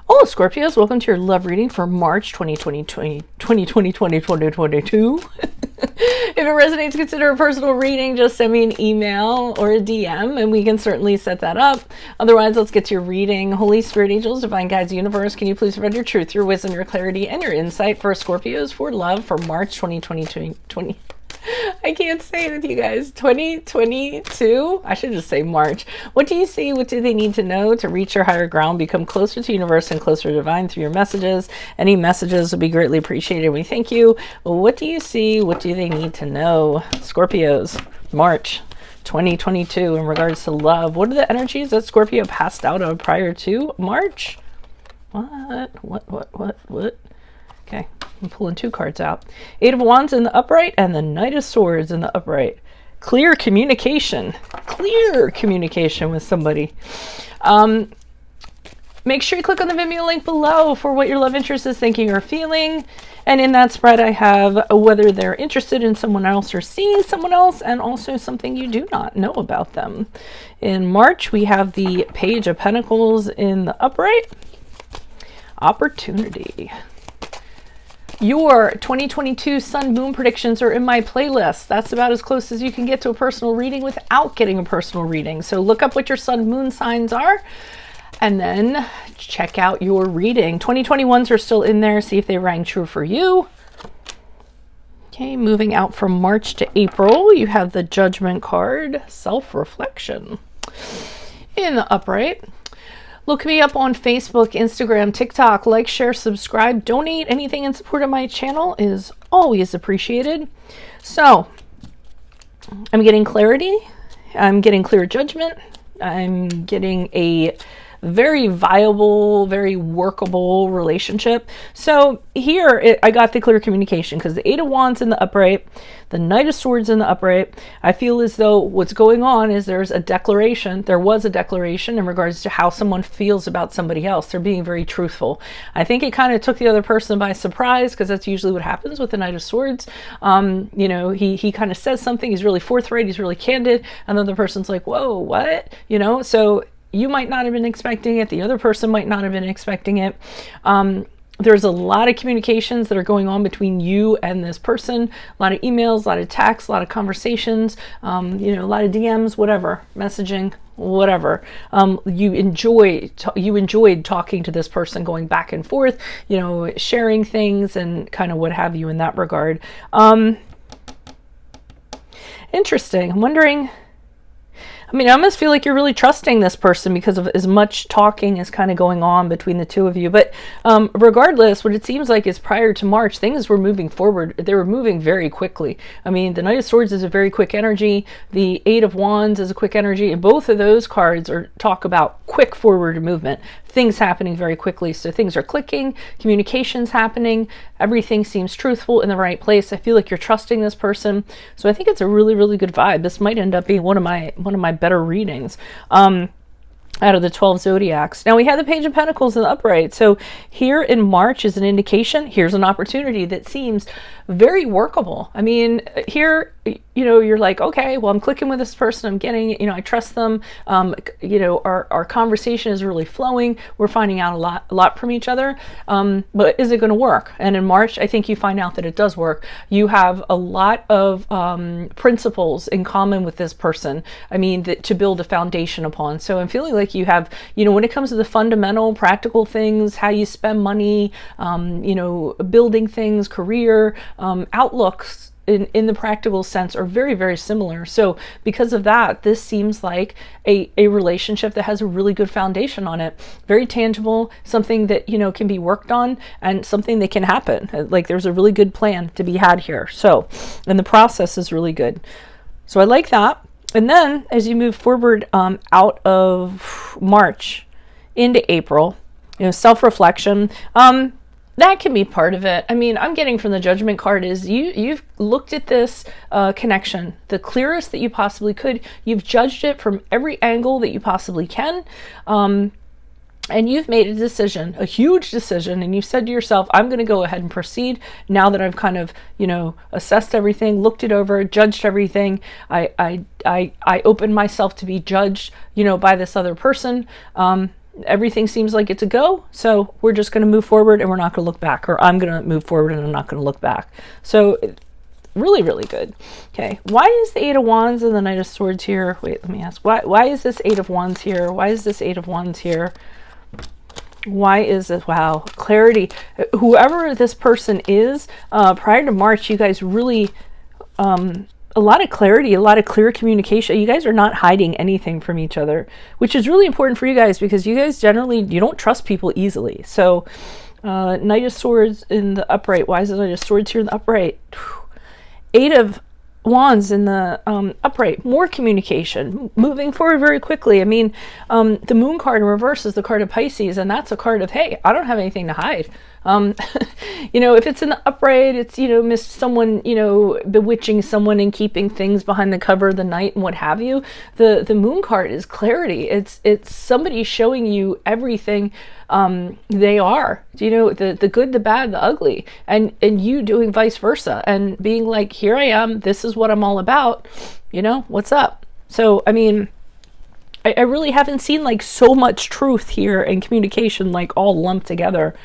Oh, Scorpios, welcome to your love reading for March 2022. If it resonates, consider a personal reading. Just send me an email or a DM and we can certainly set that up. Otherwise, let's get to your reading. Holy Spirit, angels, divine guides, universe, can you please provide your truth, your wisdom, your clarity, and your insight for Scorpios for love for March 2022? I can't say it with you guys. 2022? I should just say March. What do you see? What do they need to know to reach your higher ground, become closer to universe and closer to divine through your messages? Any messages would be greatly appreciated. We thank you. What do you see? What do they need to know? Scorpios, March 2022 in regards to love. What are the energies that Scorpio passed out of prior to March? What? Okay, I'm pulling two cards out. Eight of Wands in the upright and the Knight of Swords in the upright. Clear communication with somebody. Make sure you click on the Vimeo link below for what your love interest is thinking or feeling. And in that spread, I have whether they're interested in someone else or seeing someone else, and also something you do not know about them. In March, we have the Page of Pentacles in the upright. Opportunity. Your 2022 Sun Moon predictions are in my playlist. That's about as close as you can get to a personal reading without getting a personal reading. So look up what your Sun Moon signs are and then check out your reading. 2021s are still in there. See if they rang true for you. Okay, moving out from March to April, you have the Judgment card, self-reflection. In the upright, look me up on Facebook, Instagram, TikTok. Like, share, subscribe, donate. Anything in support of my channel is always appreciated. So, I'm getting clarity. I'm getting clear judgment. I'm getting a very viable, very workable relationship. So here I got the clear communication because the Eight of Wands in the upright, the Knight of Swords in the upright. I feel as though what's going on is there was a declaration in regards to how someone feels about somebody else. They're being very truthful. I think it kind of took the other person by surprise because that's usually what happens with the Knight of Swords. You know, he kind of says something, he's really forthright, he's really candid, and then the person's like, whoa, what? You know, so you might not have been expecting it. The other person might not have been expecting it. There's a lot of communications that are going on between you and this person. A lot of emails, a lot of texts, a lot of conversations, you know, a lot of DMs, whatever, messaging, whatever. You enjoyed talking to this person, going back and forth, you know, sharing things and kind of what have you in that regard. Interesting. I'm wondering, I mean, I almost feel like you're really trusting this person because of as much talking is kind of going on between the two of you. But regardless, what it seems like is prior to March, things were moving forward. They were moving very quickly. I mean, the Knight of Swords is a very quick energy. The Eight of Wands is a quick energy. And both of those cards talk about quick forward movement. Things happening very quickly. So things are clicking, communications happening, everything seems truthful in the right place. I feel like you're trusting this person. So I think it's a really, really good vibe. This might end up being one of my better readings. Out of the 12 zodiacs. Now we have the Page of Pentacles in the upright. So here in March is an indication. Here's an opportunity that seems very workable. I mean, here, you know, you're like, okay, well, I'm clicking with this person. I'm getting, you know, I trust them. You know, our conversation is really flowing. We're finding out a lot from each other. But is it going to work? And in March, I think you find out that it does work. You have a lot of principles in common with this person. I mean, to build a foundation upon. So I'm feeling like you have, you know, when it comes to the fundamental practical things, how you spend money, you know, building things, career, outlooks in the practical sense are very, very similar. So because of that, this seems like a relationship that has a really good foundation on it. Very tangible, something that, you know, can be worked on and something that can happen. Like there's a really good plan to be had here. So, and the process is really good. So I like that. And then as you move forward out of March into April, you know, self-reflection, that can be part of it. I mean, I'm getting from the Judgment card is you've looked at this connection the clearest that you possibly could. You've judged it from every angle that you possibly can. And you've made a decision, a huge decision, and you said to yourself, I'm going to go ahead and proceed now that I've kind of, you know, assessed everything, looked it over, judged everything. I opened myself to be judged, you know, by this other person. everything seems like it's a go, so we're just going to move forward and we're not going to look back, or I'm going to move forward and I'm not going to look back. So really, really good. Okay, why is the Eight of Wands and the Knight of Swords here? Wait, let me ask. Why is this Eight of Wands here? Why is this Eight of Wands here? Why is this? Wow, clarity. Whoever this person is, prior to March, you guys really, a lot of clarity, a lot of clear communication. You guys are not hiding anything from each other, which is really important for you guys, because you guys generally, you don't trust people easily. So, Knight of Swords in the upright. Why is the Knight of Swords here in the upright? Eight of Wands in the upright. More communication, moving forward very quickly. I mean, the Moon card in reverse is the card of Pisces, and that's a card of, hey, I don't have anything to hide. You know, if it's in the upright, it's, you know, missed someone, you know, bewitching someone and keeping things behind the cover of the night and what have you. The Moon card is clarity. It's somebody showing you everything they are, you know, the good, the bad, the ugly, and you doing vice versa, and being like, here I am, this is what I'm all about, you know, what's up? So, I mean, I really haven't seen like so much truth here and communication like all lumped together.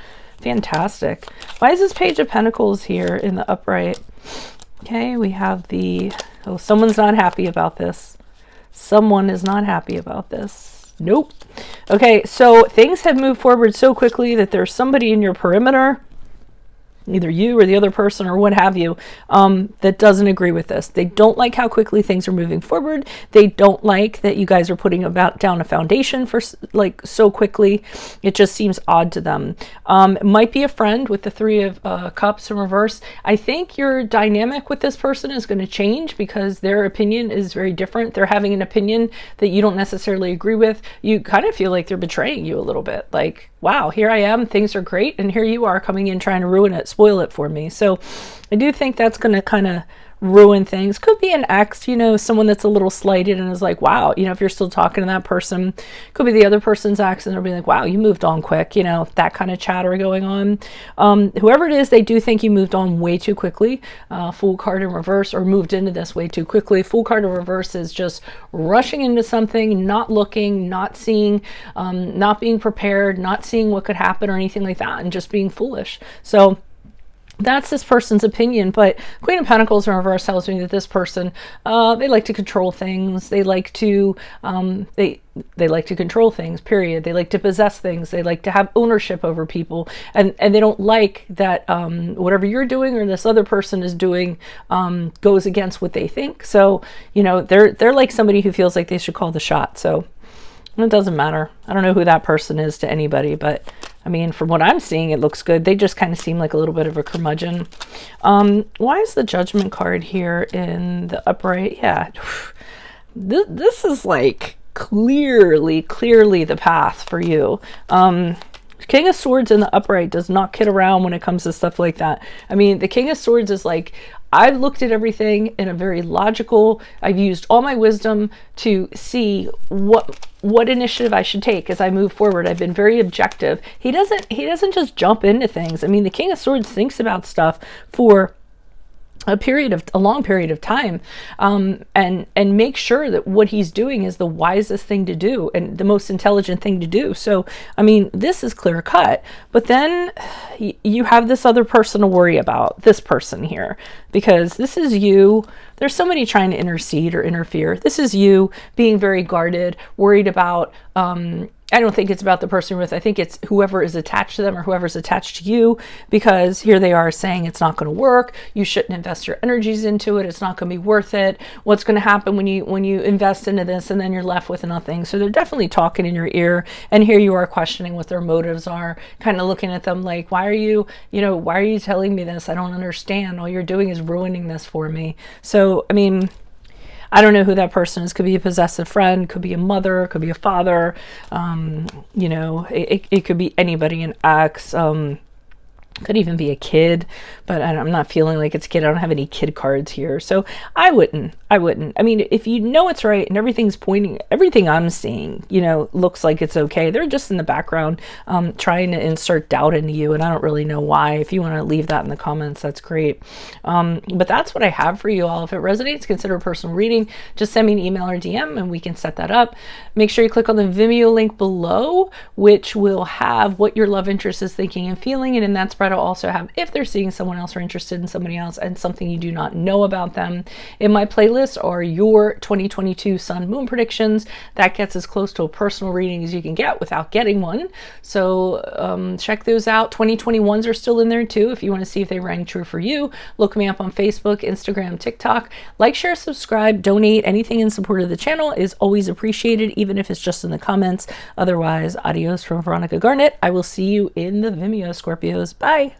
Fantastic. Why is this Page of Pentacles here in the upright? Okay, we have the, oh, someone's not happy about this. Someone is not happy about this. Nope. Okay, so things have moved forward so quickly that there's somebody in your perimeter, either you or the other person or what have you, that doesn't agree with this. They don't like how quickly things are moving forward. They don't like that you guys are putting down a foundation for like so quickly. It just seems odd to them. It might be a friend with the Three of Cups in reverse. I think your dynamic with this person is going to change because their opinion is very different. They're having an opinion that you don't necessarily agree with. You kind of feel like they're betraying you a little bit. Like, wow, here I am, things are great, and here you are coming in trying to ruin it, spoil it for me. So I do think that's going to kind of ruin things. Could be an ex, you know, someone that's a little slighted and is like, wow, you know, if you're still talking to that person. Could be the other person's ex and they'll be like, wow, you moved on quick, you know, that kind of chatter going on. Whoever it is, they do think you moved on way too quickly. Fool card in reverse, or moved into this way too quickly. Fool card in reverse is just rushing into something, not looking, not seeing, not being prepared, not seeing what could happen or anything like that, and just being foolish. So that's this person's opinion. But Queen of Pentacles in reverse tells me that this person, they like to control things. They like to, they like to control things, period. They like to possess things. They like to have ownership over people. And they don't like that whatever you're doing or this other person is doing goes against what they think. So, you know, they're like somebody who feels like they should call the shot. So it doesn't matter. I don't know who that person is to anybody, but I mean, from what I'm seeing, it looks good. They just kind of seem like a little bit of a curmudgeon. Why is the Judgment card here in the upright? Yeah, this is like clearly the path for you. King of Swords in the upright does not kid around when it comes to stuff like that. I mean, the King of Swords is like, I've looked at everything in a very logical, I've used all my wisdom to see what initiative I should take as I move forward. I've been very objective. He doesn't just jump into things. I mean, the King of Swords thinks about stuff for a long period of time, and make sure that what he's doing is the wisest thing to do and the most intelligent thing to do. So, I mean, this is clear cut, but then you have this other person to worry about, this person here, because this is you. There's somebody trying to intercede or interfere. This is you being very guarded, worried about, I don't think it's about the person you're with. I think it's whoever is attached to them or whoever's attached to you, because here they are saying it's not going to work. You shouldn't invest your energies into it. It's not going to be worth it. What's going to happen when you invest into this and then you're left with nothing? So they're definitely talking in your ear, and here you are questioning what their motives are, kind of looking at them like, why are you telling me this? I don't understand. All you're doing is ruining this for me. So, I mean, I don't know who that person is. Could be a possessive friend, could be a mother, could be a father. You know, it could be anybody, an ex. Could even be a kid, but I'm not feeling like it's a kid. I don't have any kid cards here. So I wouldn't. I mean, if you know it's right and everything's pointing, everything I'm seeing, you know, looks like it's okay. They're just in the background trying to insert doubt into you, and I don't really know why. If you want to leave that in the comments, that's great. But that's what I have for you all. If it resonates, consider a personal reading. Just send me an email or DM and we can set that up. Make sure you click on the Vimeo link below, which will have what your love interest is thinking and feeling, and in that spread I'll also have if they're seeing someone else or interested in somebody else and something you do not know about them. In my playlist are your 2022 Sun Moon predictions. That gets as close to a personal reading as you can get without getting one. So check those out. 2021s are still in there too if you want to see if they rang true for you. Look me up on Facebook, Instagram, TikTok. Like, share, subscribe, donate. Anything in support of the channel is always appreciated, even if it's just in the comments. Otherwise, adios from Veronica Garnett. I will see you in the Vimeo, Scorpios. Bye.